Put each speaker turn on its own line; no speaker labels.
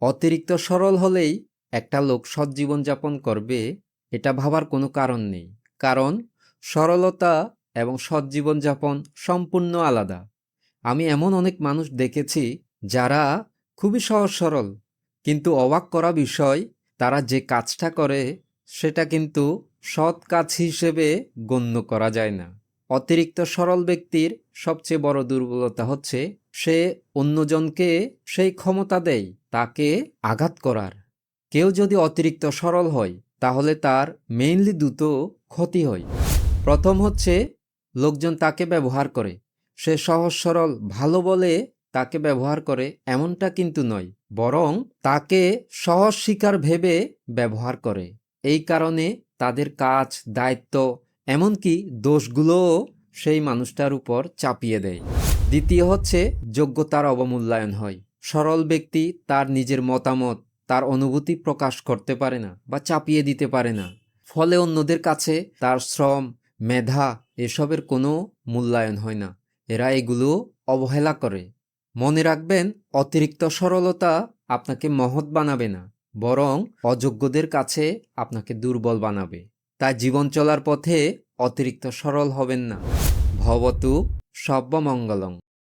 অতিরিক্ত সরল হলেই একটা লোক সৎ জীবনযাপন করবে এটা ভাবার কোনো কারণ নেই। কারণ সরলতা এবং সৎ জীবনযাপন সম্পূর্ণ আলাদা। আমি এমন অনেক মানুষ দেখেছি যারা খুবই সহজ সরল, কিন্তু অবাক করা বিষয় তারা যে কাজটা করে সেটা কিন্তু সৎ কাজ হিসেবে গণ্য করা যায় না। অতিরিক্ত সরল ব্যক্তির সবচেয়ে বড় দুর্বলতা হচ্ছে সে অন্যজনকে সেই ক্ষমতা দেয় তাকে আঘাত করার। কেউ যদি অতিরিক্ত সরল হয় তাহলে তার মেইনলি দুটো ক্ষতি হয়। প্রথম হচ্ছে লোকজন তাকে ব্যবহার করে। সে সহজ সরল ভালো বলে তাকে ব্যবহার করে এমনটা কিন্তু নয়, বরং তাকে সহজ শিকার ভেবে ব্যবহার করে। এই কারণে তাদের কাজ, দায়িত্ব, এমনকি দোষগুলোও সেই মানুষটার উপর চাপিয়ে দেয়। দ্বিতীয় হচ্ছে যোগ্যতার অবমূল্যায়ন হয়। সরল ব্যক্তি তার নিজের মতামত, তার অনুভূতি প্রকাশ করতে পারে না বা চাপিয়ে দিতে পারে না। ফলে অন্যদের কাছে তার শ্রম, মেধা এসবের কোনো মূল্যায়ন হয় না। এরা এগুলো অবহেলা করে। মনে রাখবেন, অতিরিক্ত সরলতা আপনাকে মহৎ বানাবে না, বরং অযোগ্যদের কাছে আপনাকে দুর্বল বানাবে। তাই জীবন চলার পথে অতিরিক্ত সরল হবেন না। ভবতু সর্বমঙ্গলং।